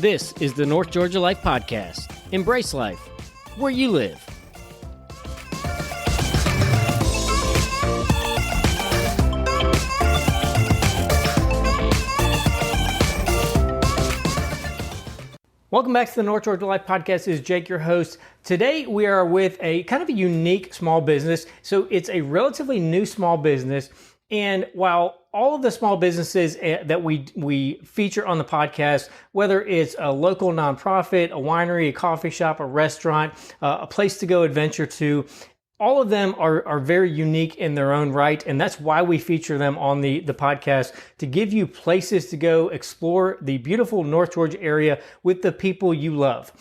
This is the North Georgia Life Podcast. Embrace life where you live. Welcome back to the North Georgia Life Podcast. This is Jake, your host. Today we are with a kind of a unique small business. So it's a relatively new small business. And while all of the small businesses that we feature on the podcast, whether it's a local nonprofit, a winery, a coffee shop, a restaurant, a place to go adventure to, all of them are very unique in their own right, and that's why we feature them on the podcast, to give you places to go explore the beautiful North Georgia area with the people you love.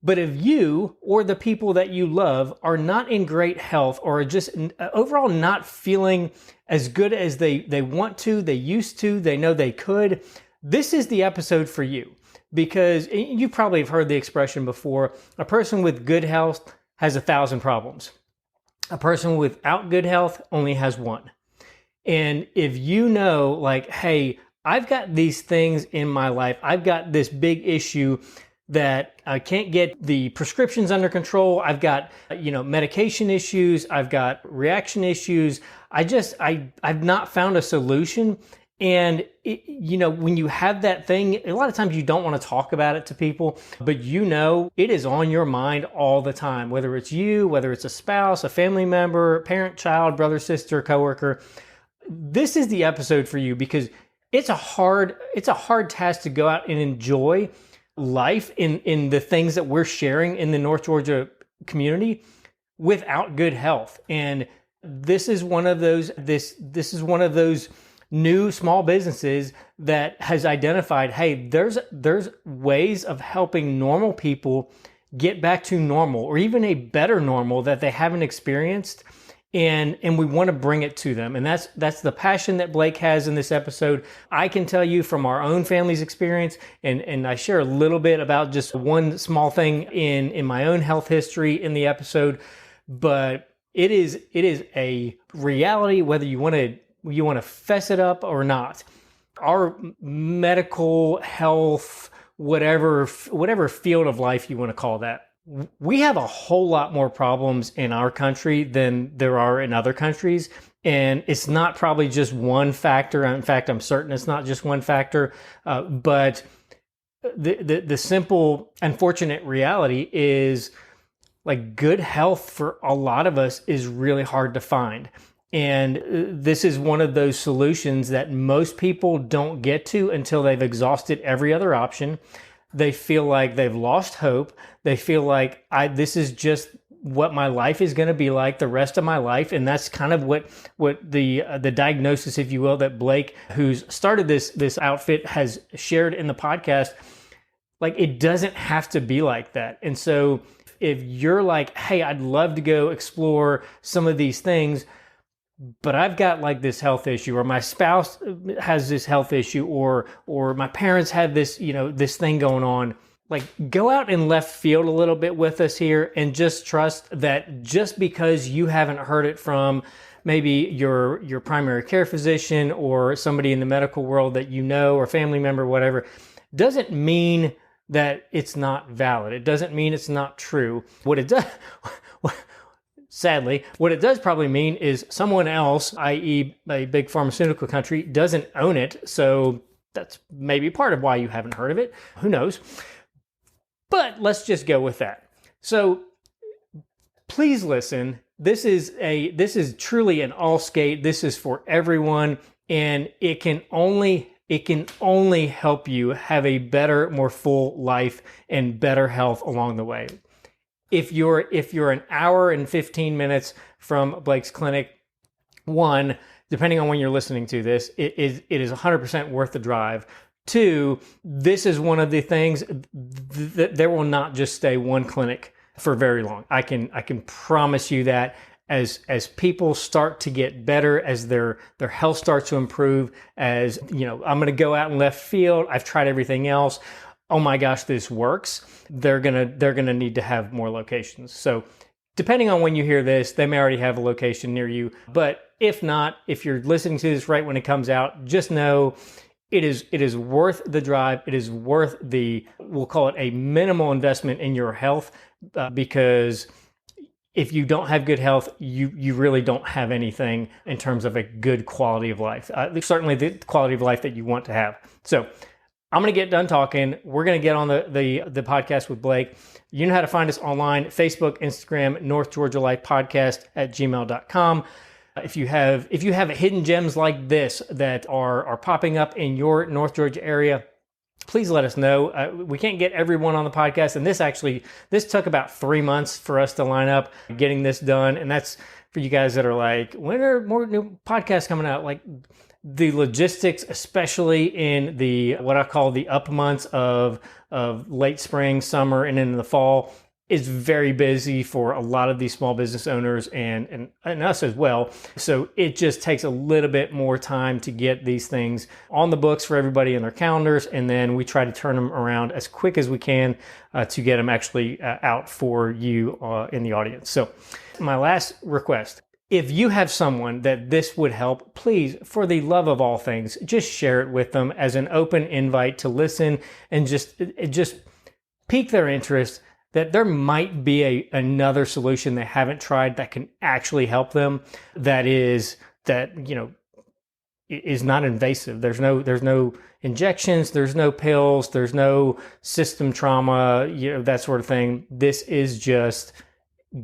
But if you or the people that you love are not in great health or are just overall not feeling as good as they want to, they used to, they know they could, this is the episode for you. Because you probably have heard the expression before, a person with good health has 1,000 problems. A person without good health only has one. And if you know, like, hey, I've got these things in my life, I've got this big issue that I can't get the prescriptions under control, I've got, medication issues, I've got reaction issues, I've not found a solution. And, when you have that thing, a lot of times you don't want to talk about it to people, but it is on your mind all the time, whether it's you, whether it's a spouse, a family member, parent, child, brother, sister, coworker. This is the episode for you because it's a hard task to go out and enjoy life in the things that we're sharing in the North Georgia community without good health. And this is one of those, this is one of those new small businesses that has identified, hey, there's ways of helping normal people get back to normal or even a better normal that they haven't experienced. And we want to bring it to them. And that's the passion that Blake has in this episode. I can tell you from our own family's experience, and I share a little bit about just one small thing in my own health history in the episode, but it is a reality whether you want to fess it up or not. Our medical, health, whatever field of life you want to call that, we have a whole lot more problems in our country than there are in other countries. And it's not probably just one factor. In fact, I'm certain it's not just one factor. But the simple, unfortunate reality is, like, good health for a lot of us is really hard to find. And this is one of those solutions that most people don't get to until they've exhausted every other option. They feel like they've lost hope. They feel like this is just what my life is going to be like the rest of my life. And that's kind of what the diagnosis, if you will, that Blake, who's started this outfit, has shared in the podcast. Like, it doesn't have to be like that. And so if you're like, hey, I'd love to go explore some of these things, but I've got like this health issue, or my spouse has this health issue, or my parents have this, this thing going on. Like, go out in left field a little bit with us here and just trust that just because you haven't heard it from maybe your primary care physician or somebody in the medical world that or family member, whatever, doesn't mean that it's not valid. It doesn't mean it's not true. Sadly, what it does probably mean is someone else, i.e. a big pharmaceutical country, doesn't own it. So that's maybe part of why you haven't heard of it. Who knows? But let's just go with that. So please listen. This is truly an all skate. This is for everyone, and it can only help you have a better, more full life and better health along the way. If you're an hour and 15 minutes from Blake's clinic, one, depending on when you're listening to this, it is 100% worth the drive. Two, this is one of the things that there will not just stay one clinic for very long. I can promise you that. As people start to get better, as their health starts to improve, as I'm going to go out in left field, I've tried everything else, oh my gosh, this works, they're gonna need to have more locations. So depending on when you hear this, they may already have a location near you. But if not, if you're listening to this right when it comes out, just know it is worth the drive. It is worth we'll call it a minimal investment in your health, because if you don't have good health, you really don't have anything in terms of a good quality of life. Certainly the quality of life that you want to have. So I'm going to get done talking. We're going to get on the podcast with Blake. You know how to find us online: Facebook, Instagram, North Georgia Life Podcast @gmail.com. If you have hidden gems like this that are popping up in your North Georgia area, please let us know. We can't get everyone on the podcast, and this took about 3 months for us to line up getting this done. And that's for you guys that are like, when are more new podcasts coming out? Like, the logistics, especially in the what I call the up months of late spring, summer, and into the fall, is very busy for a lot of these small business owners and us as well. So it just takes a little bit more time to get these things on the books for everybody in their calendars. And then we try to turn them around as quick as we can to get them actually out for you in the audience. So my last request: if you have someone that this would help, please, for the love of all things, just share it with them as an open invite to listen and just pique their interest that there might be another solution they haven't tried that can actually help them. That is not invasive. There's no injections, there's no pills, there's no system trauma, that sort of thing. This is just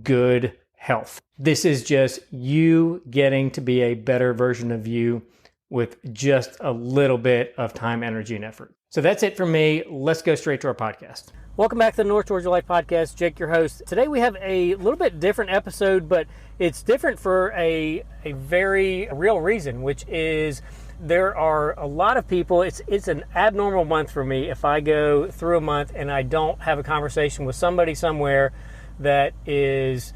good health. This is just you getting to be a better version of you with just a little bit of time, energy, and effort. So that's it from me. Let's go straight to our podcast. Welcome back to the North Georgia Life Podcast. Jake, your host. Today we have a little bit different episode, but it's different for a very real reason, which is there are a lot of people. It's an abnormal month for me if I go through a month and I don't have a conversation with somebody somewhere that is,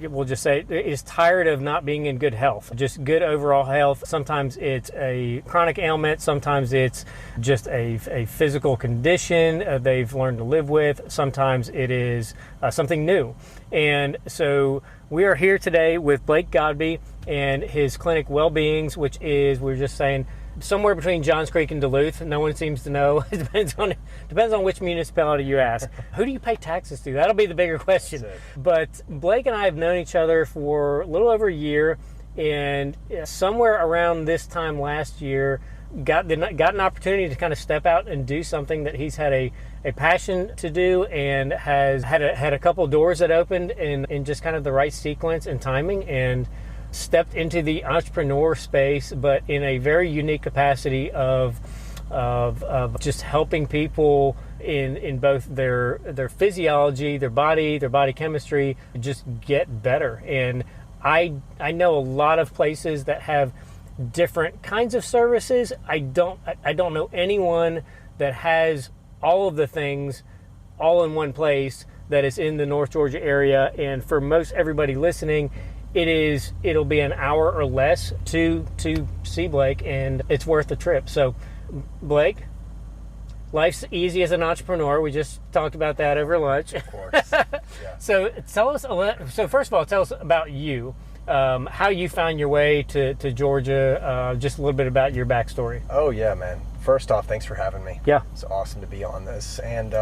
we'll just say, is tired of not being in good health, just good overall health. Sometimes it's a chronic ailment. Sometimes it's just a physical condition they've learned to live with. Sometimes it is something new. And so we are here today with Blake Godbee and his clinic WellBeings, which is, we were just saying, somewhere between Johns Creek and Duluth. No one seems to know. It depends on which municipality you ask. Who do you pay taxes to? That'll be the bigger question. But Blake and I have known each other for a little over a year, and somewhere around this time last year, got an opportunity to kind of step out and do something that he's had a passion to do, and has had a couple doors that opened in just kind of the right sequence and timing, and stepped into the entrepreneur space, but in a very unique capacity of just helping people in both their physiology, their body chemistry, just get better. And I know a lot of places that have different kinds of services. I don't know anyone that has all of the things all in one place that is in the North Georgia area. And for most everybody listening, it'll be an hour or less to see Blake, and it's worth the trip. So Blake, life's easy as an entrepreneur. We just talked about that over lunch. Of course. Yeah. So first of all, tell us about you, how you found your way to Georgia, just a little bit about your backstory. Oh yeah, man. First off, thanks for having me. Yeah. It's awesome to be on this. And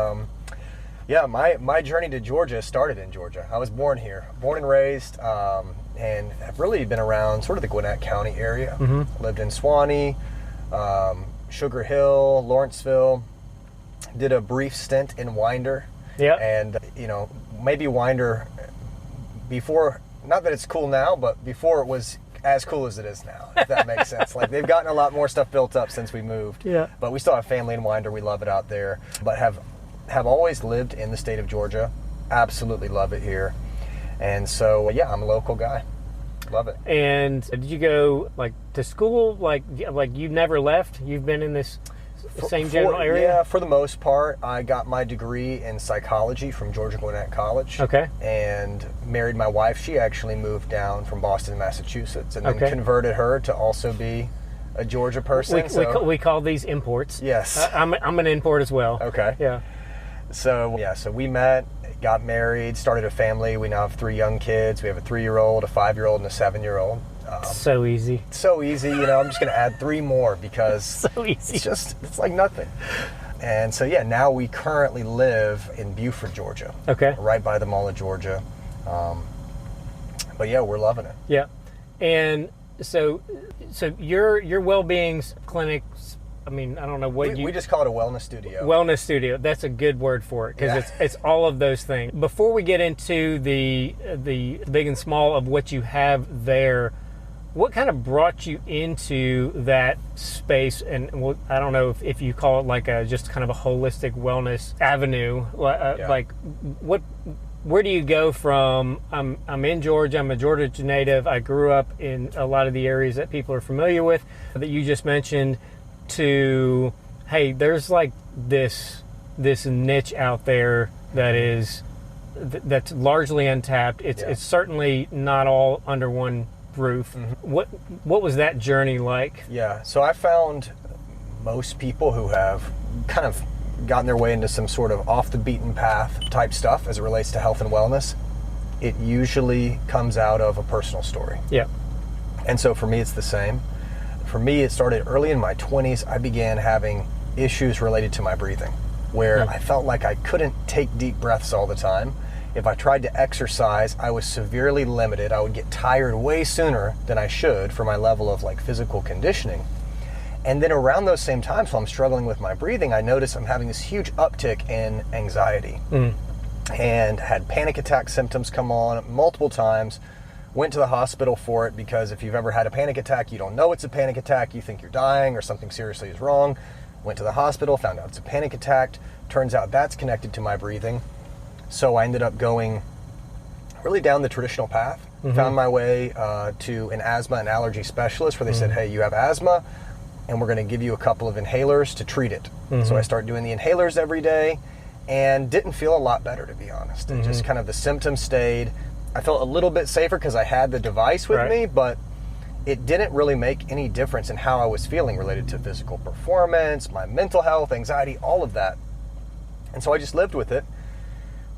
yeah, my journey to Georgia started in Georgia. I was born here, born and raised, and have really been around sort of the Gwinnett County area. Mm-hmm. Lived in Suwanee, Sugar Hill, Lawrenceville. Did a brief stint in Winder. Yeah. And, maybe Winder before, not that it's cool now, but before it was as cool as it is now, if that makes sense. Like, they've gotten a lot more stuff built up since we moved. Yeah. But we still have family in Winder. We love it out there. But have always lived in the state of Georgia. Absolutely love it here. And so, yeah, I'm a local guy. Love it. And did you go to school? Like you've never left? You've been in this same general area? Yeah, for the most part. I got my degree in psychology from Georgia Gwinnett College. Okay. And married my wife. She actually moved down from Boston, Massachusetts, and then converted her to also be a Georgia person. We call these imports. Yes. I'm an import as well. Okay. Yeah. So we met, got married, started a family. We now have 3 young kids. We have a 3-year-old, a 5-year-old, and a 7-year-old. So easy. So easy, I'm just going to add 3 more because So easy. it's like nothing. And so, yeah, now we currently live in Buford, Georgia. Okay. Right by the Mall of Georgia. But yeah, we're loving it. Yeah. And so your WellBeings clinics, I mean, I don't know what we just call it a wellness studio. Wellness studio. That's a good word for it because it's all of those things. Before we get into the big and small of what you have there, what kind of brought you into that space? And I don't know if you call it like just kind of a holistic wellness avenue. Like where do you go from? I'm in Georgia. I'm a Georgia native. I grew up in a lot of the areas that people are familiar with that you just mentioned. To hey, there's like this niche out there that's largely untapped. It's certainly not all under one roof. Mm-hmm. What was that journey like? Yeah, so I found most people who have kind of gotten their way into some sort of off the beaten path type stuff as it relates to health and wellness, it usually comes out of a personal story. Yeah. And so for me, it's the same. For me, it started early in my 20s. I began having issues related to my breathing, where I felt like I couldn't take deep breaths all the time. If I tried to exercise, I was severely limited. I would get tired way sooner than I should for my level of like physical conditioning. And then around those same times while I'm struggling with my breathing, I noticed I'm having this huge uptick in anxiety and had panic attack symptoms come on multiple times. Went to the hospital for it because if you've ever had a panic attack, you don't know it's a panic attack. You think you're dying or something seriously is wrong. Went to the hospital, found out it's a panic attack. Turns out that's connected to my breathing. So I ended up going really down the traditional path. Found my way to an asthma and allergy specialist where they said, hey, you have asthma and we're going to give you a couple of inhalers to treat it. So I started doing the inhalers every day and didn't feel a lot better, to be honest. And just kind of the symptoms stayed. I felt a little bit safer because I had the device with me, but it didn't really make any difference in how I was feeling related to physical performance, my mental health, anxiety, all of that. And so I just lived with it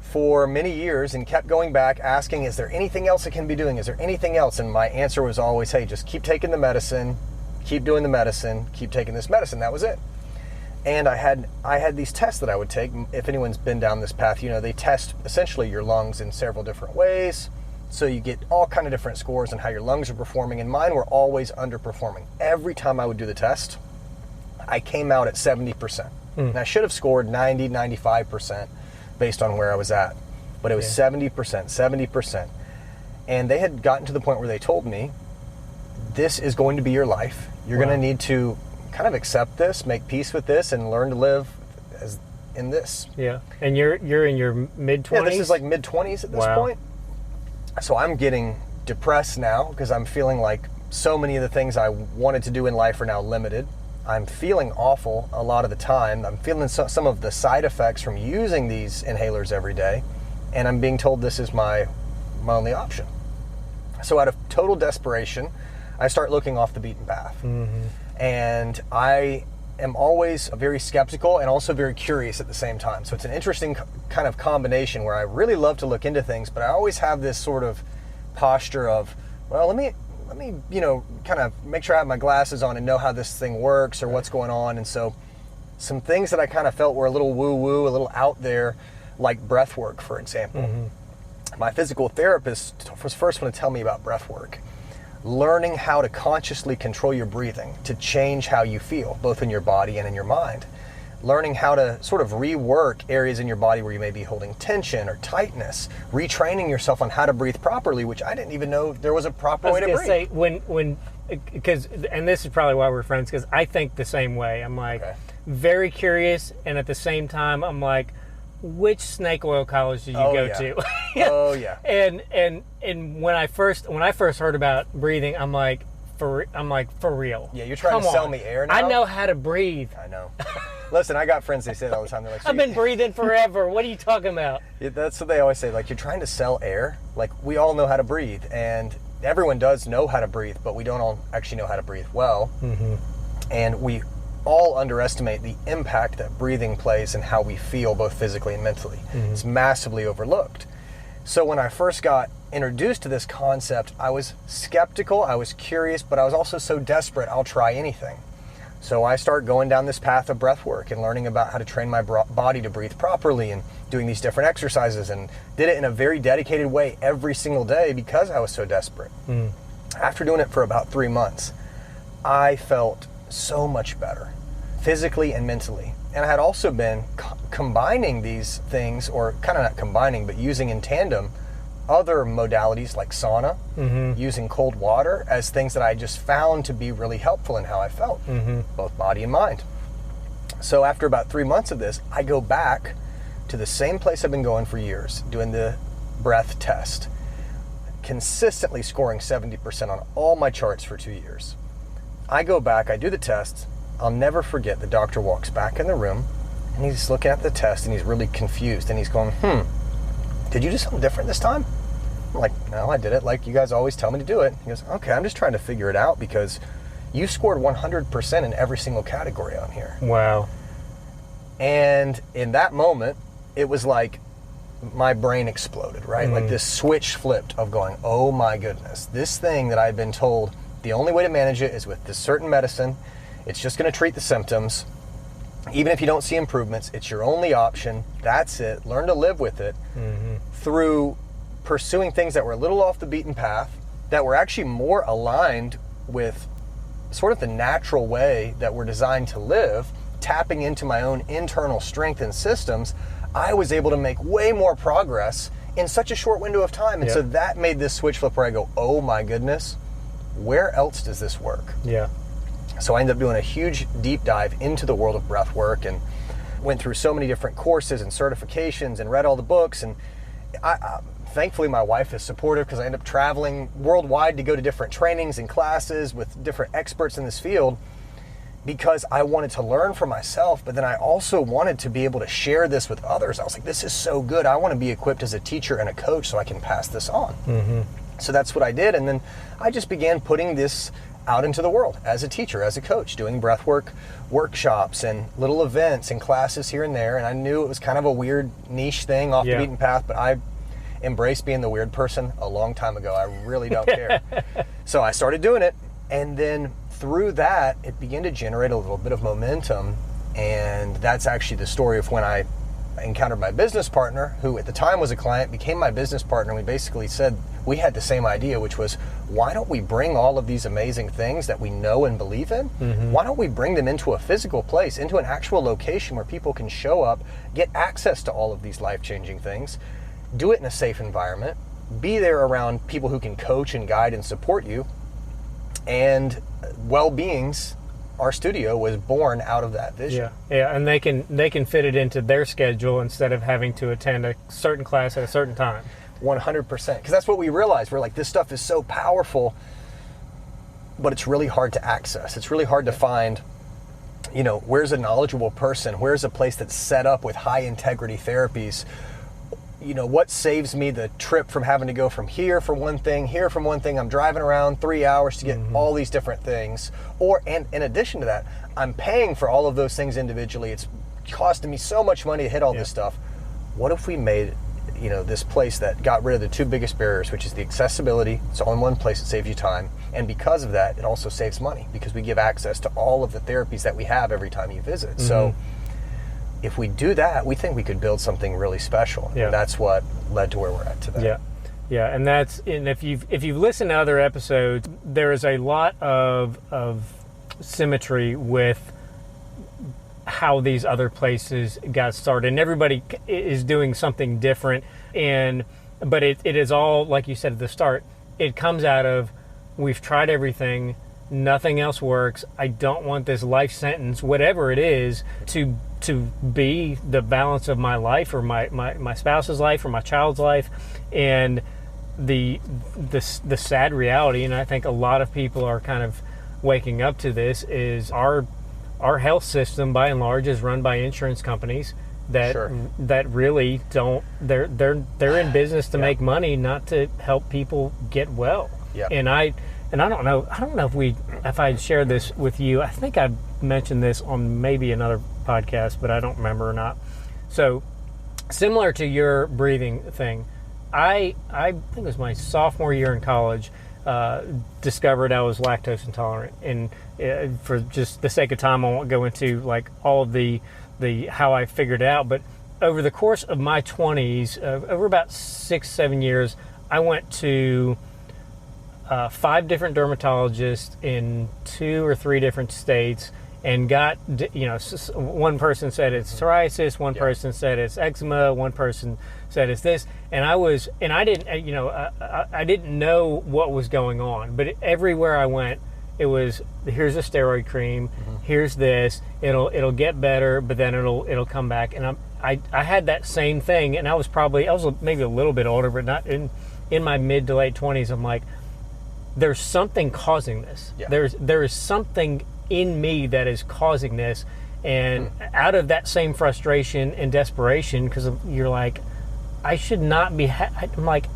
for many years and kept going back asking, is there anything else I can be doing? Is there anything else? And my answer was always, hey, just keep taking the medicine, keep doing the medicine, keep taking this medicine. That was it. And I had these tests that I would take. If anyone's been down this path, they test essentially your lungs in several different ways. So you get all kind of different scores on how your lungs are performing. And mine were always underperforming. Every time I would do the test, I came out at 70%. And I should have scored 90, 95% based on where I was at. But it was 70%. And they had gotten to the point where they told me, this is going to be your life. You're going to need to kind of accept this, make peace with this, and learn to live as in this. Yeah. And you're in your mid-20s? Yeah, this is like mid-20s at this point. So I'm getting depressed now because I'm feeling like so many of the things I wanted to do in life are now limited. I'm feeling awful a lot of the time. I'm feeling some of the side effects from using these inhalers every day, and I'm being told this is my only option. So out of total desperation, I start looking off the beaten path. And I am always very skeptical and also very curious at the same time. So it's an interesting kind of combination where I really love to look into things, but I always have this sort of posture of, well, let me kind of make sure I have my glasses on and know how this thing works or what's going on. And so some things that I kind of felt were a little woo-woo, a little out there, like breath work, for example. My physical therapist was first one to tell me about breath work. Learning how to consciously control your breathing to change how you feel, both in your body and in your mind. Learning how to sort of rework areas in your body where you may be holding tension or tightness. Retraining yourself on how to breathe properly, which I didn't even know there was a proper way to breathe. I was going to say, because this is probably why we're friends, because I think the same way. I'm like very curious, and at the same time, I'm like, which snake oil college did you go to? Oh yeah. And when I first heard about breathing, I'm like, for real. Yeah, you're trying to sell me air now? I know how to breathe. I know. Listen, I got friends, they say that all the time. They're like, I've been breathing forever. What are you talking about? Yeah, that's what they always say. Like, you're trying to sell air? Like, we all know how to breathe. And everyone does know how to breathe, but we don't all actually know how to breathe well. And we all underestimate the impact that breathing plays in how we feel both physically and mentally. It's massively overlooked. So when I first got introduced to this concept, I was skeptical, I was curious, but I was also so desperate, I'll try anything. So I start going down this path of breath work and learning about how to train my body to breathe properly and doing these different exercises, and did it in a very dedicated way every single day because I was so desperate. After doing it for about 3 months, I felt so much better, physically and mentally. And I had also been combining these things, or kind of not combining, but using in tandem other modalities like sauna, using cold water as things that I just found to be really helpful in how I felt, both body and mind. So after about 3 months of this, I go back to the same place I've been going for years, doing the breath test, consistently scoring 70% on all my charts for 2 years. I go back, I do the test. I'll never forget, the doctor walks back in the room and he's looking at the test and he's really confused and he's going, did you do something different this time? I'm like, no, I did it like you guys always tell me to do it. He goes, okay, I'm just trying to figure it out because you scored 100% in every single category on here. Wow. And in that moment, it was like my brain exploded, right? Like this switch flipped of going, oh my goodness, this thing that I've been told the only way to manage it is with this certain medicine. It's just going to treat the symptoms. Even if you don't see improvements, it's your only option. That's it. Learn to live with it through pursuing things that were a little off the beaten path, that were actually more aligned with sort of the natural way that we're designed to live, tapping into my own internal strength and systems. I was able to make way more progress in such a short window of time. And so that made this switch flip where I go, oh my goodness, where else does this work? Yeah. So I ended up doing a huge deep dive into the world of breath work and went through so many different courses and certifications and read all the books. And thankfully my wife is supportive because I ended up traveling worldwide to go to different trainings and classes with different experts in this field, because I wanted to learn for myself, but then I also wanted to be able to share this with others. I was like, this is so good. I want to be equipped as a teacher and a coach so I can pass this on. So that's what I did. And then I just began putting this out into the world as a teacher, as a coach, doing breathwork workshops and little events and classes here and there. And I knew it was kind of a weird niche thing off the beaten path, but I embraced being the weird person a long time ago. I really don't care. So I started doing it. And then through that, it began to generate a little bit of momentum. And that's actually the story of when I encountered my business partner, who at the time was a client, became my business partner. We basically said we had the same idea, which was, why don't we bring all of these amazing things that we know and believe in? Why don't we bring them into a physical place, into an actual location where people can show up, get access to all of these life-changing things, do it in a safe environment, be there around people who can coach and guide and support you. And WellBeings, our studio, was born out of that vision. Yeah, and they can fit it into their schedule instead of having to attend a certain class at a certain time. 100%, because that's what we realized. We're like, this stuff is so powerful, but it's really hard to access. It's really hard to find, where's a knowledgeable person? Where's a place that's set up with high integrity therapies? What saves me the trip from having to go from here for one thing, here from one thing? I'm driving around 3 hours to get all these different things. And in addition to that, I'm paying for all of those things individually. It's costing me so much money to hit all this stuff. What if we made this place that got rid of the two biggest barriers, which is the accessibility? It's all in one place, it saves you time. And because of that, it also saves money, because we give access to all of the therapies that we have every time you visit. So if we do that, we think we could build something really special. And that's what led to where we're at today. And if you've listened to other episodes, there is a lot of symmetry with how these other places got started, and everybody is doing something different. But it is all, like you said at the start, it comes out of, we've tried everything, nothing else works. I don't want this life sentence, whatever it is, to be the balance of my life, or my spouse's life, or my child's life. And the sad reality, and I think a lot of people are kind of waking up to this, is our health system by and large is run by insurance companies that really don't, they're in business to make money, not to help people get well. And and I don't know if I shared this with you. I think I mentioned this on maybe another podcast, but I don't remember or not. So similar to your breathing thing, I think it was my sophomore year in college, discovered I was lactose intolerant, and for just the sake of time, I won't go into like all of the how I figured it out, but over the course of my 20s, over about 6-7 years, I went to 5 different dermatologists in 2 or 3 different states, and got, one person said it's psoriasis, one person said it's eczema, one person said it's this, and I didn't, I didn't know what was going on, but everywhere I went, it was, here's a steroid cream, here's this, it'll get better, but then it'll come back, and I had that same thing, and I was maybe a little bit older, but not in my mid to late 20s. I'm like, there's something causing this. Yeah. There is something in me that is causing this, and out of that same frustration and desperation, because you're like, I should not be. I'm like,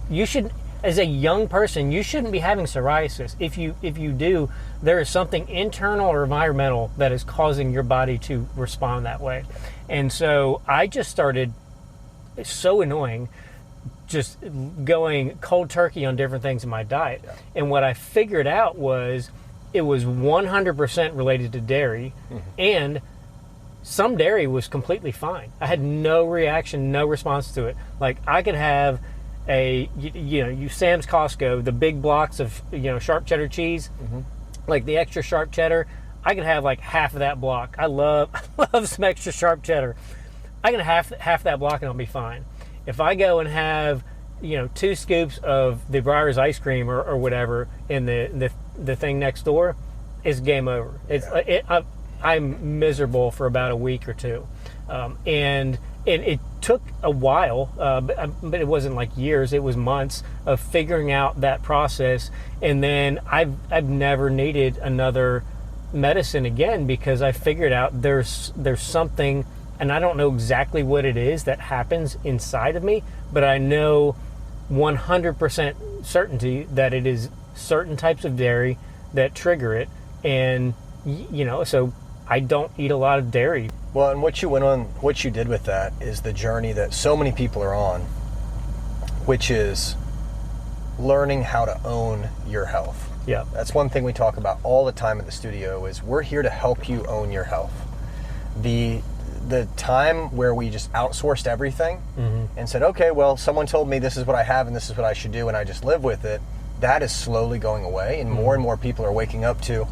you should, as a young person, you shouldn't be having psoriasis. If you do, there is something internal or environmental that is causing your body to respond that way. And so I just started, it's so annoying, just going cold turkey on different things in my diet. Yeah. And what I figured out was it was 100% related to dairy, and some dairy was completely fine. I had no reaction, no response to it. Like, I could have Sam's Costco, the big blocks of, sharp cheddar cheese, like the extra sharp cheddar. I could have like half of that block. I love some extra sharp cheddar. I can have half that block and I'll be fine. If I go and have, 2 scoops of the Breyers ice cream or whatever in the thing next door, it's game over. I'm miserable for about a week or 2, and it took a while, but it wasn't like years. It was months of figuring out that process, and then I've never needed another medicine again, because I figured out there's something, and I don't know exactly what it is that happens inside of me, but I know 100% certainty that it is certain types of dairy that trigger it, and so I don't eat a lot of dairy. Well, and what you did with that is the journey that so many people are on, which is learning how to own your health. Yeah. That's one thing we talk about all the time at the studio, is we're here to help you own your health. The time where we just outsourced everything and said, okay, well, someone told me this is what I have and this is what I should do, and I just live with it, that is slowly going away, and more people are waking up to,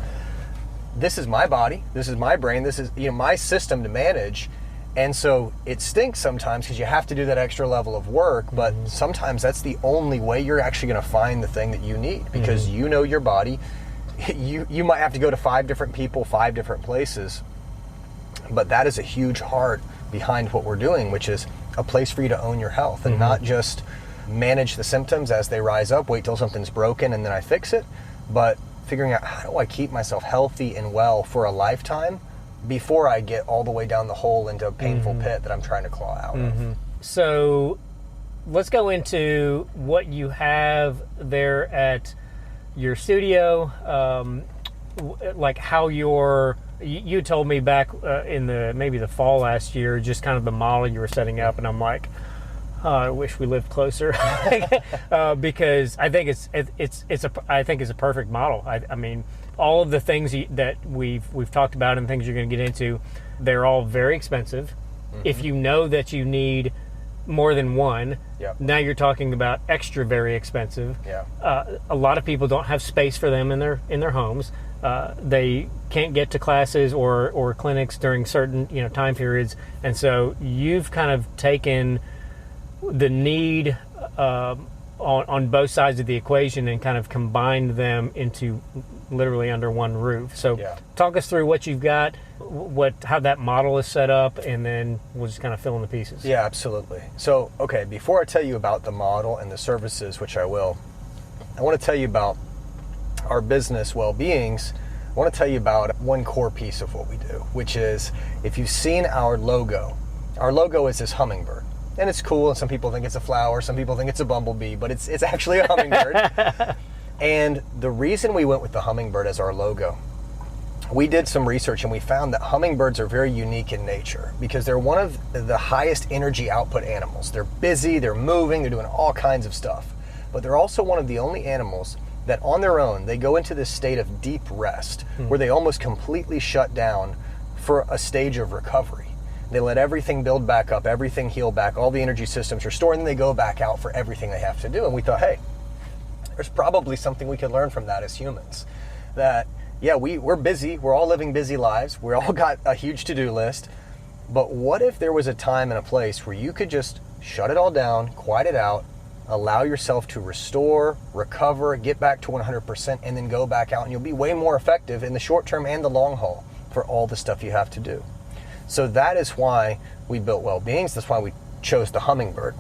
this is my body, this is my brain, this is my system to manage. And so it stinks sometimes because you have to do that extra level of work, but sometimes that's the only way you're actually going to find the thing that you need, because you know your body. You might have to go to 5 different people, 5 different places, but that is a huge heart behind what we're doing, which is a place for you to own your health and not just manage the symptoms as they rise up, wait till something's broken and then I fix it, but figuring out, how do I keep myself healthy and well for a lifetime before I get all the way down the hole into a painful pit that I'm trying to claw out of. So let's go into what you have there at your studio, like how you told me back in maybe the fall last year, just kind of the model you were setting up, and I'm like, oh, I wish we lived closer, because I think it's a perfect model. I mean, all of the things that we've talked about and things you're going to get into, they're all very expensive. If you know that you need more than one, now you're talking about extra very expensive. A lot of people don't have space for them in their homes. They can't get to classes or clinics during certain time periods, and so you've kind of taken the need on both sides of the equation and kind of combined them into literally under one roof. So talk us through what you've got, how that model is set up, and then we'll just kind of fill in the pieces. Yeah, absolutely. So, okay, before I tell you about the model and the services, which I will, I want to tell you about our business, WellBeings. I want to tell you about one core piece of what we do, which is, if you've seen our logo is this hummingbird. And it's cool, and some people think it's a flower, some people think it's a bumblebee, but it's actually a hummingbird. And the reason we went with the hummingbird as our logo, we did some research and we found that hummingbirds are very unique in nature because they're one of the highest energy output animals. They're busy, they're moving, they're doing all kinds of stuff. But they're also one of the only animals that on their own, they go into this state of deep rest where they almost completely shut down for a stage of recovery. They let everything build back up, everything heal back, all the energy systems are stored, and then they go back out for everything they have to do. And we thought, hey, there's probably something we could learn from that as humans. That, yeah, we're busy, we're all living busy lives, we all got a huge to-do list, but what if there was a time and a place where you could just shut it all down, quiet it out, allow yourself to restore, recover, get back to 100%, and then go back out, and you'll be way more effective in the short term and the long haul for all the stuff you have to do. So that is why we built WellBeings. That's why we chose the hummingbird.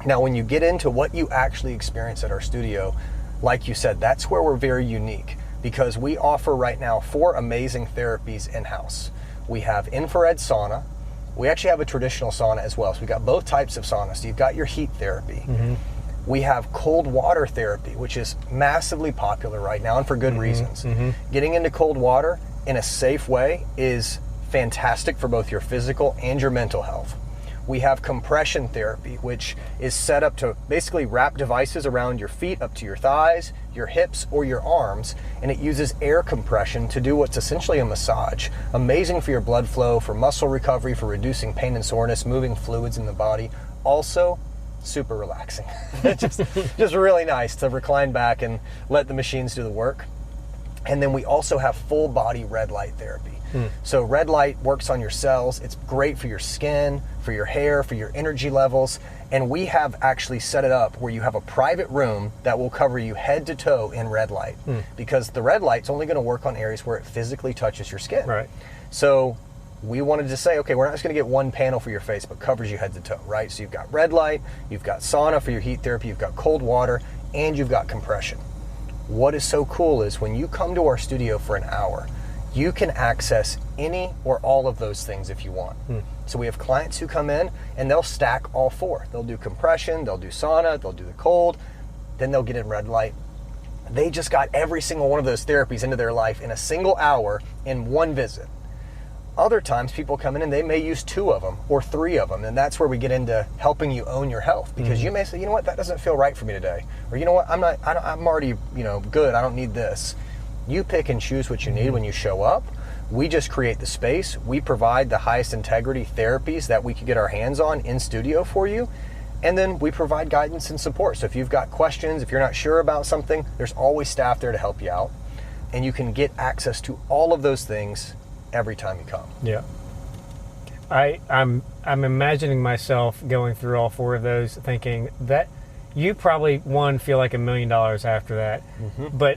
Now, when you get into what you actually experience at our studio, like you said, that's where we're very unique because we offer right now 4 amazing therapies in-house. We have infrared sauna. We actually have a traditional sauna as well. So we've got both types of saunas. So you've got your heat therapy. We have cold water therapy, which is massively popular right now and for good reasons. Getting into cold water in a safe way is fantastic for both your physical and your mental health. We have compression therapy, which is set up to basically wrap devices around your feet up to your thighs, your hips, or your arms, and it uses air compression to do what's essentially a massage. Amazing for your blood flow, for muscle recovery, for reducing pain and soreness, moving fluids in the body. Also, super relaxing. just really nice to recline back and let the machines do the work. And then we also have full body red light therapy. So red light works on your cells. It's great for your skin, for your hair, for your energy levels. And we have actually set it up where you have a private room that will cover you head to toe in red light because the red light's only going to work on areas where it physically touches your skin. Right. So we wanted to say, okay, we're not just going to get one panel for your face, but covers you head to toe, right? So you've got red light, you've got sauna for your heat therapy, you've got cold water, and you've got compression. What is so cool is when you come to our studio for an hour, you can access any or all of those things if you want. So we have clients who come in and they'll stack all 4. They'll do compression, they'll do sauna, they'll do the cold, then they'll get in red light. They just got every single one of those therapies into their life in a single hour in one visit. Other times people come in and they may use 2 of them or 3 of them, and that's where we get into helping you own your health because you may say, you know what, that doesn't feel right for me today, or you know what, I'm already good, I don't need this. You pick and choose what you need when you show up. We just create the space. We provide the highest integrity therapies that we could get our hands on in studio for you. And then we provide guidance and support. So if you've got questions, if you're not sure about something, there's always staff there to help you out. And you can get access to all of those things every time you come. Yeah. I'm imagining myself going through all 4 of those thinking that you probably, feel like $1 million after that. But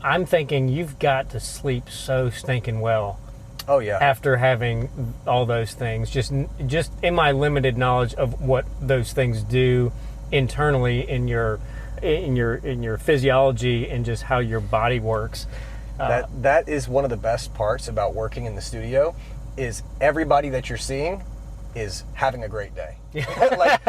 I'm thinking you've got to sleep so stinking well. Oh yeah. After having all those things, just in my limited knowledge of what those things do internally in your physiology and just how your body works. That is one of the best parts about working in the studio is everybody that you're seeing is having a great day. Like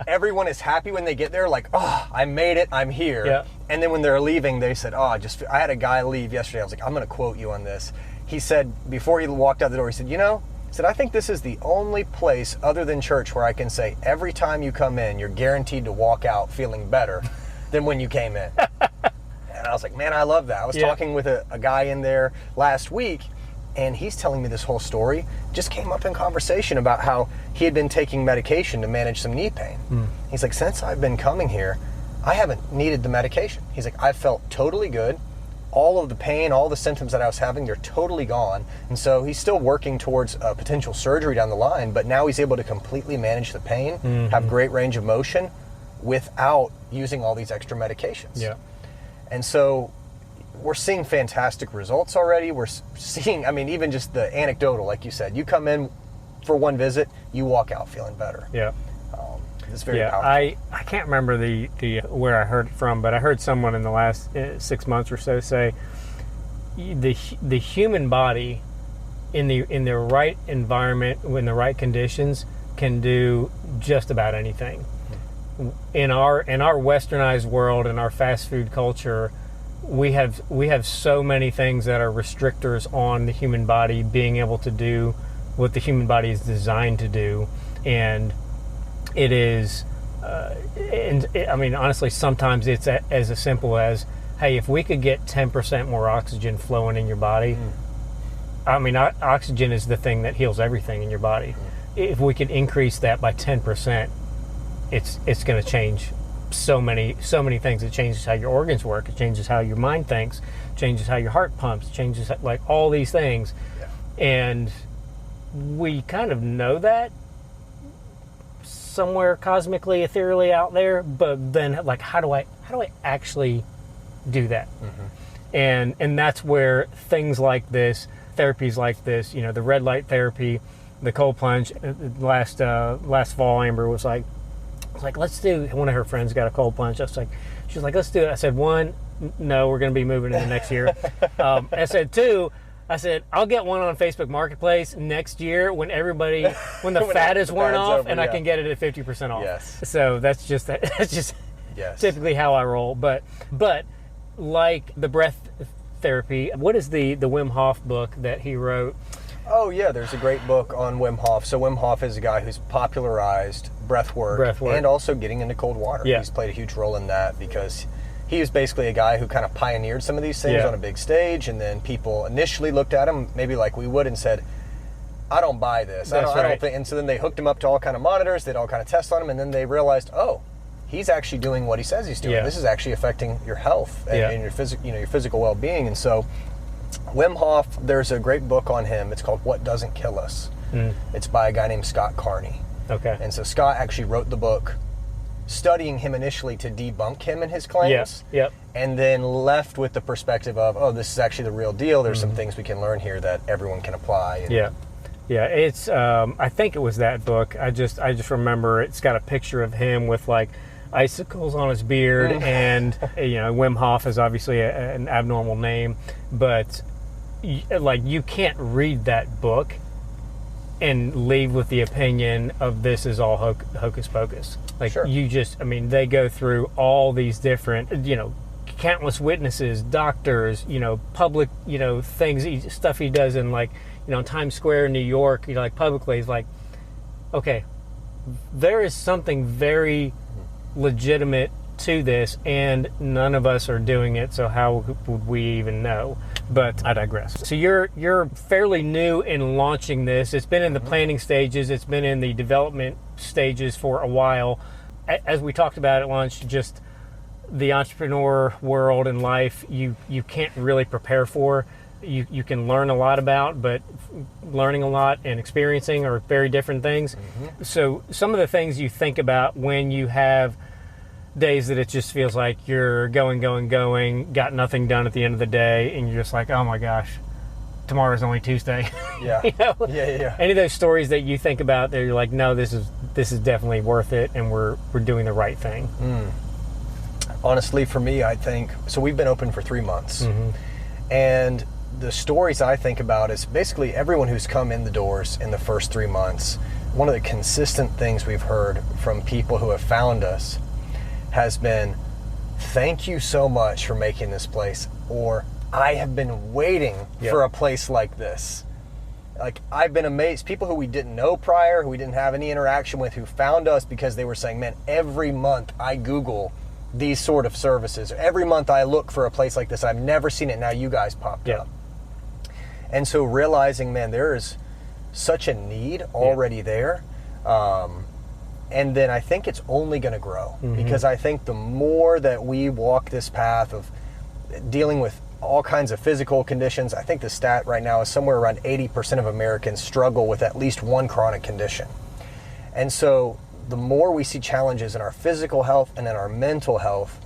everyone is happy when they get there, like, oh, I made it, I'm here. Yeah. And then when they're leaving, they said, I had a guy leave yesterday. I was like, I'm going to quote you on this. He said, before he walked out the door, he said, I think this is the only place other than church where I can say every time you come in, you're guaranteed to walk out feeling better than when you came in. And I was like, man, I love that. I was talking with a guy in there last week, and he's telling me this whole story. Just came up in conversation about how he had been taking medication to manage some knee pain. He's like, since I've been coming here, I haven't needed the medication. He's like, I felt totally good. All of the pain, all the symptoms that I was having, they're totally gone. And so he's still working towards a potential surgery down the line, but now he's able to completely manage the pain, have great range of motion without using all these extra medications. Yeah. And so we're seeing fantastic results already. We're seeing, even just the anecdotal, like you said, you come in for one visit, you walk out feeling better. Yeah. It's very powerful. I can't remember the where I heard it from, but I heard someone in the last 6 months or so say the human body in the right environment, in the right conditions, can do just about anything. in our westernized world, in our fast food culture, we have so many things that are restrictors on the human body being able to do what the human body is designed to do. And it is I mean, honestly, sometimes it's as simple as, hey, if we could get 10% more oxygen flowing in your body, I mean, oxygen is the thing that heals everything in your body. If we could increase that by 10%, it's going to change so many things. It changes how your organs work. It changes how your mind thinks. Changes how your heart pumps. Changes like all these things. Yeah. And we kind of know that somewhere cosmically, ethereally out there. But then, like, how do I actually do that? And that's where things like this, therapies like this, you know, the red light therapy, the cold plunge. Last fall, Amber was like, let's do. One of her friends got a cold plunge. She was like, let's do it. I said, 1, no, we're going to be moving in the next year. I said, 2, I'll get one on Facebook Marketplace next year when the fat is worn off, over, and I can get it at 50% off. Yes. So that's just yes. Typically how I roll. But like the breath therapy, what is the Wim Hof book that he wrote? Oh yeah, there's a great book on Wim Hof. So Wim Hof is a guy who's popularized breath work. And also getting into cold water. Yeah. He's played a huge role in that because he was basically a guy who kind of pioneered some of these things on a big stage, and then people initially looked at him maybe like we would and said, I don't buy this. I don't think. And so then they hooked him up to all kind of monitors, they'd all kind of test on him, and then they realized, oh, he's actually doing what he says he's doing. Yeah. This is actually affecting your health and your physical well-being. And so Wim Hof, there's a great book on him. It's called What Doesn't Kill Us. It's by a guy named Scott Carney. Okay. And so Scott actually wrote the book studying him initially to debunk him and his claims. Yep. And then left with the perspective of, oh, this is actually the real deal. There's some things we can learn here that everyone can apply. And yeah. It's I think it was that book. I just remember it's got a picture of him with like icicles on his beard, and you know, Wim Hof is obviously an abnormal name, but you can't read that book and leave with the opinion of this is all hocus pocus. Like, you just, I mean, they go through all these different, you know, countless witnesses, doctors, you know, public, you know, things, stuff he does in, like, you know, Times Square in New York, you know, like publicly. He's like, okay, there is something very legitimate to this, and none of us are doing it, so how would we even know? But I digress. So you're fairly new in launching this. It's been in the planning stages, it's been in the development stages for a while. As we talked about at lunch, just the entrepreneur world and life, you can't really prepare for. You can learn a lot about, but learning a lot and experiencing are very different things. So some of the things you think about when you have days that it just feels like you're going, got nothing done at the end of the day, and you're just like, oh my gosh, tomorrow's only Tuesday. Yeah. You know? Yeah. Any of those stories that you think about that you're like, no, this is definitely worth it, and we're doing the right thing. Honestly, for me, I think, so we've been open for 3 months, and the stories I think about is basically everyone who's come in the doors in the first 3 months. One of the consistent things we've heard from people who have found us has been, thank you so much for making this place, or I have been waiting for a place like this. Like, I've been amazed. People who we didn't know prior, who we didn't have any interaction with, who found us because they were saying, man, every month I Google these sort of services. Every month I look for a place like this. I've never seen it. Now you guys popped up. And so realizing, man, there is such a need already there. And then I think it's only going to grow, because I think the more that we walk this path of dealing with all kinds of physical conditions, I think the stat right now is somewhere around 80% of Americans struggle with at least one chronic condition. And so the more we see challenges in our physical health and in our mental health,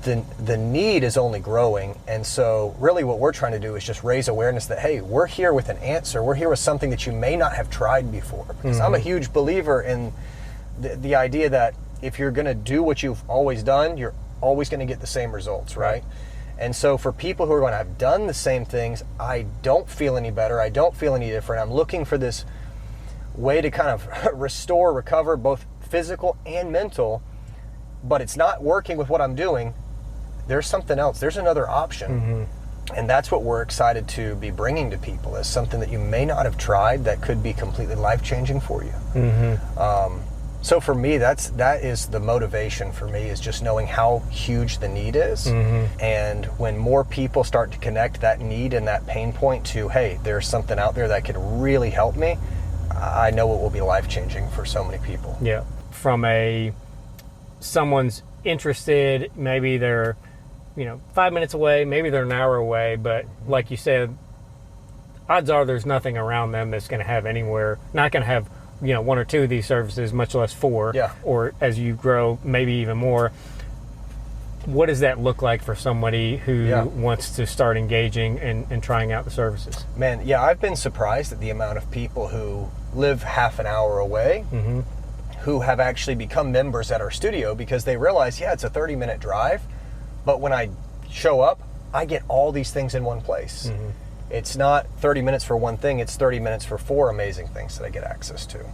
the need is only growing. And so really what we're trying to do is just raise awareness that, hey, we're here with an answer. We're here with something that you may not have tried before. Because I'm a huge believer in the idea that if you're going to do what you've always done, you're always going to get the same results, right? And so for people who are going to have done the same things, I don't feel any better. I don't feel any different. I'm looking for this way to kind of restore, recover, both physical and mental, but it's not working with what I'm doing, there's something else. There's another option. And that's what we're excited to be bringing to people, is something that you may not have tried that could be completely life-changing for you. So for me, that is the motivation for me, is just knowing how huge the need is. And when more people start to connect that need and that pain point to, hey, there's something out there that could really help me, I know it will be life-changing for so many people. Yeah. From someone's interested, maybe they're 5 minutes away, maybe they're an hour away, but like you said, odds are there's nothing around them that's going to have not going to have, one or two of these services, much less four, or as you grow, maybe even more. What does that look like for somebody who wants to start engaging and trying out the services? Man, I've been surprised at the amount of people who live half an hour away who have actually become members at our studio because they realize, it's a 30-minute drive, but when I show up, I get all these things in one place. It's not 30 minutes for one thing, it's 30 minutes for 4 amazing things that I get access to.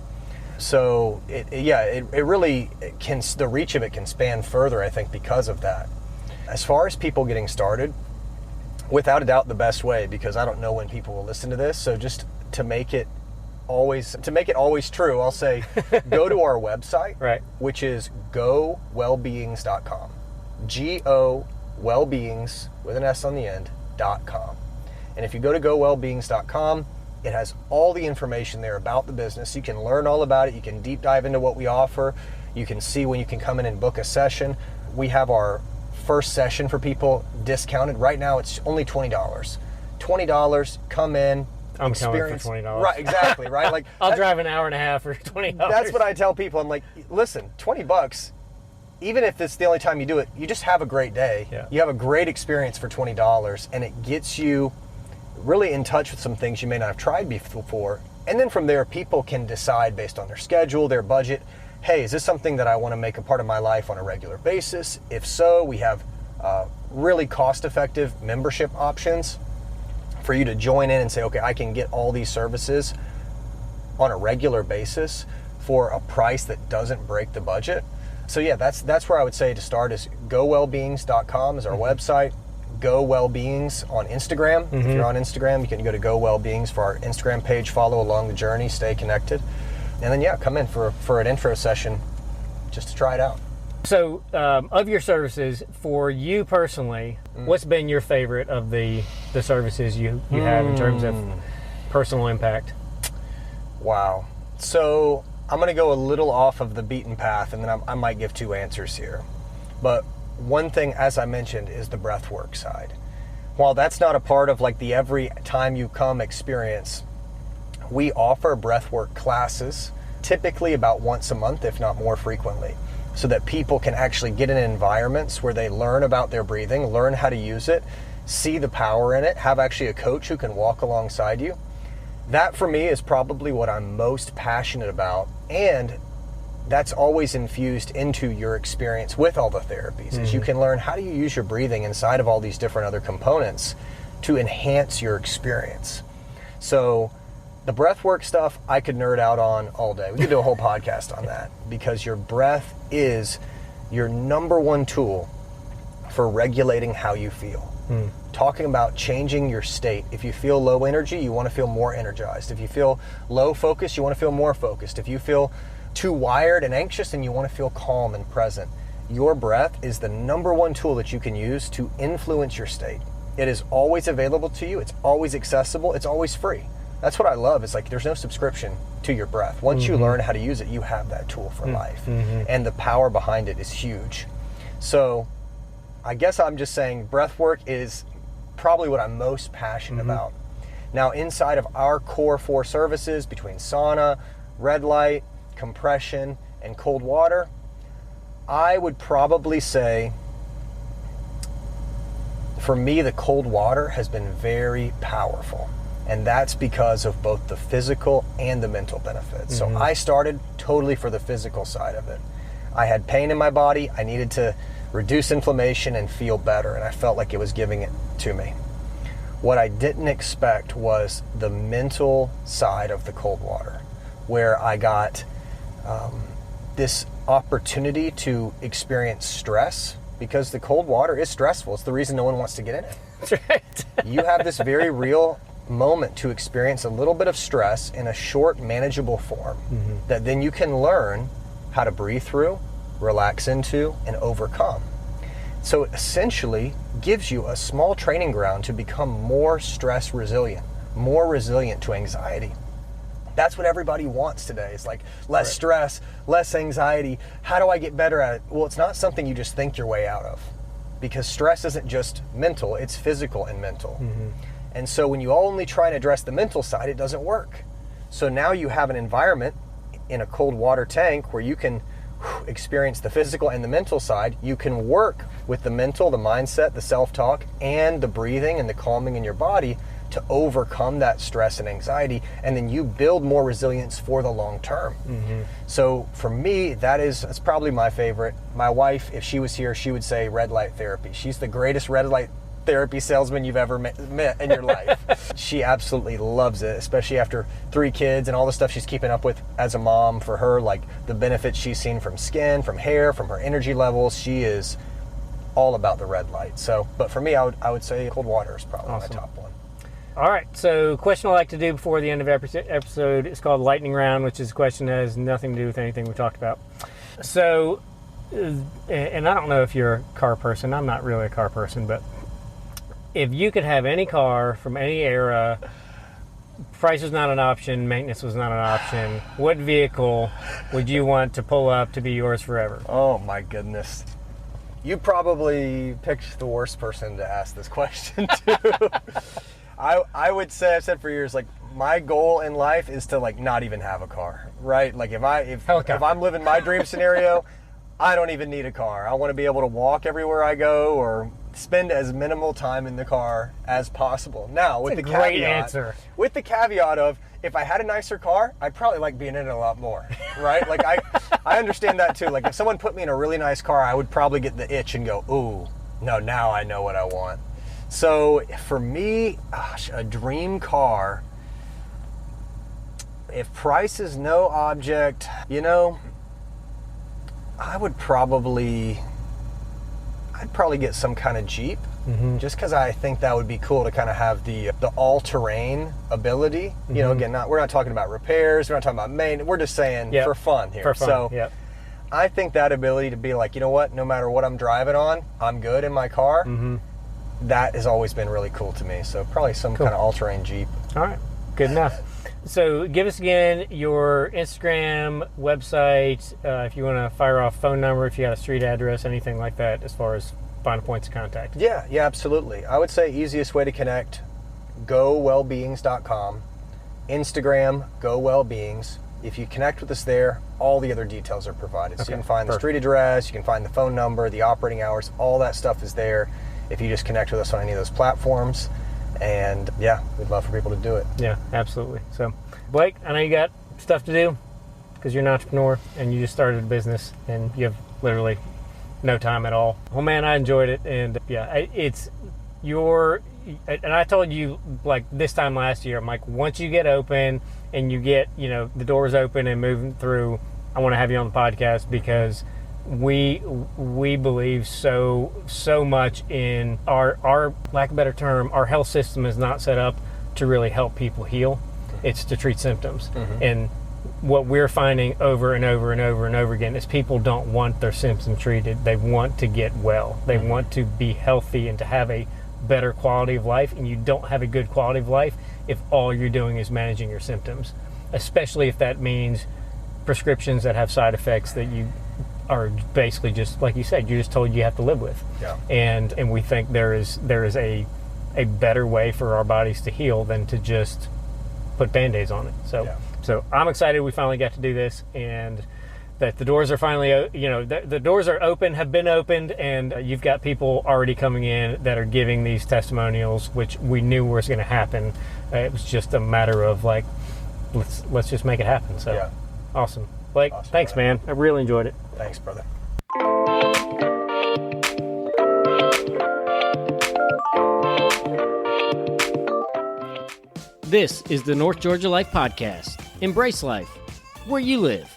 So it really can, the reach of it can span further, I think, because of that. As far as people getting started, without a doubt the best way, because I don't know when people will listen to this, so just to make it always true, I'll say go to our website, which is GoWellBeings.com. GoWellBeings with an S on the end, .com. And if you go to GoWellBeings.com, it has all the information there about the business. You can learn all about it. You can deep dive into what we offer. You can see when you can come in and book a session. We have our first session for people discounted. Right now, it's only $20. $20, come in. I'm coming for $20. Right, exactly, right? Like I'll drive an hour and a half for $20. That's what I tell people. I'm like, listen, $20, even if it's the only time you do it, you just have a great day. You have a great experience for $20, and it gets you really in touch with some things you may not have tried before. And then from there, people can decide based on their schedule, their budget, hey, is this something that I want to make a part of my life on a regular basis? If so, we have really cost-effective membership options for you to join in and say, okay, I can get all these services on a regular basis for a price that doesn't break the budget. So that's where I would say to start is GoWellBeings.com is our website. GoWellBeings on Instagram. If you're on Instagram, you can go to GoWellBeings for our Instagram page, follow along the journey, stay connected. And then come in for an intro session just to try it out. So of your services, for you personally, what's been your favorite of the services you have in terms of personal impact? Wow. So I'm going to go a little off of the beaten path, and then I might give 2 answers here. But one thing, as I mentioned, is the breathwork side. While that's not a part of like the every time you come experience, we offer breathwork classes typically about once a month, if not more frequently, so that people can actually get in environments where they learn about their breathing, learn how to use it, see the power in it, have actually a coach who can walk alongside you. That for me is probably what I'm most passionate about, and that's always infused into your experience with all the therapies, is you can learn how do you use your breathing inside of all these different other components to enhance your experience. So the breathwork stuff I could nerd out on all day. We could do a whole podcast on that, because your breath is your number one tool for regulating how you feel. Talking about changing your state. If you feel low energy, you want to feel more energized. If you feel low focus, you want to feel more focused. If you feel too wired and anxious, and you want to feel calm and present, your breath is the number one tool that you can use to influence your state. It is always available to you. It's always accessible. It's always free. That's what I love. It's like there's no subscription to your breath. Once you learn how to use it, you have that tool for life. And the power behind it is huge. So I guess I'm just saying breath work is probably what I'm most passionate about. Now, inside of our core 4 services, between sauna, red light, compression, and cold water, I would probably say for me the cold water has been very powerful, and that's because of both the physical and the mental benefits. So I started totally for the physical side of it. I had pain in my body, I needed to reduce inflammation and feel better, and I felt like it was giving it to me. What I didn't expect was the mental side of the cold water, where I got this opportunity to experience stress, because the cold water is stressful. It's the reason no one wants to get in it. That's right. You have this very real moment to experience a little bit of stress in a short, manageable form that then you can learn how to breathe through, relax into, and overcome. So it essentially gives you a small training ground to become more stress resilient, more resilient to anxiety. That's what everybody wants today. It's like less stress, less anxiety. How do I get better at it? Well, it's not something you just think your way out of, because stress isn't just mental, it's physical and mental. And so when you only try and address the mental side, it doesn't work. So now you have an environment in a cold water tank where you can experience the physical and the mental side. You can work with the mental, the mindset, the self-talk, and the breathing and the calming in your body to overcome that stress and anxiety, and then you build more resilience for the long term. So for me, that's probably my favorite. My wife, if she was here, she would say red light therapy. She's the greatest red light therapy salesman you've ever met in your life. She absolutely loves it, especially after 3 kids and all the stuff she's keeping up with as a mom. For her, like the benefits she's seen from skin, from hair, from her energy levels, she is all about the red light. So, but for me, I would say cold water is probably my top one. All right, so question I like to do before the end of episode is called lightning round, which is a question that has nothing to do with anything we talked about. So, and I don't know if you're a car person. I'm not really a car person, but if you could have any car from any era, price was not an option, maintenance was not an option, what vehicle would you want to pull up to be yours forever? Oh my goodness. You probably picked the worst person to ask this question to. I would say, I've said for years, like my goal in life is to like not even have a car, right? Like if I'm living my dream scenario, I don't even need a car. I want to be able to walk everywhere I go or spend as minimal time in the car as possible. Now, with the caveat of if I had a nicer car, I'd probably like being in it a lot more, right? Like I understand that too. Like if someone put me in a really nice car, I would probably get the itch and go, ooh, no, now I know what I want. So for me, gosh, a dream car, if price is no object, I'd probably get some kind of Jeep, just because I think that would be cool to kind of have the all-terrain ability. Again, we're not talking about repairs, we're not talking about maintenance, we're just saying for fun here. I think that ability to be like, you know what, no matter what I'm driving on, I'm good in my car. That has always been really cool to me. So probably some kind of all-terrain Jeep. All right, good enough. So give us again your Instagram, website, if you want to fire off phone number, if you got a street address, anything like that as far as final points of contact. Yeah, absolutely. I would say easiest way to connect, GoWellBeings.com, Instagram, GoWellBeings. If you connect with us there, all the other details are provided. So you can find the street address, you can find the phone number, the operating hours, all that stuff is there if you just connect with us on any of those platforms. And yeah, we'd love for people to do it. Yeah, absolutely. So Blake, I know you got stuff to do because you're an entrepreneur and you just started a business and you have literally no time at all. Well, man, I enjoyed it. And yeah, and I told you like this time last year, I'm like, once you get open and you get, the doors open and moving through, I want to have you on the podcast because we believe so much in our lack of a better term, our health system is not set up to really help people heal. It's to treat symptoms. And what we're finding over and over and over and over again is people don't want their symptoms treated. They want to get well. They want to be healthy and to have a better quality of life. And you don't have a good quality of life if all you're doing is managing your symptoms, especially if that means prescriptions that have side effects that you are basically just, like you said, you're just told you have to live with. Yeah. And we think there is a better way for our bodies to heal than to just put Band-Aids on it. So I'm excited we finally got to do this and that the doors are finally, the doors are open, have been opened, and you've got people already coming in that are giving these testimonials, which we knew was going to happen. It was just a matter of like, let's just make it happen. So awesome. Blake, thanks, brother. Man. I really enjoyed it. Thanks, brother. This is the North Georgia Life Podcast. Embrace life where you live.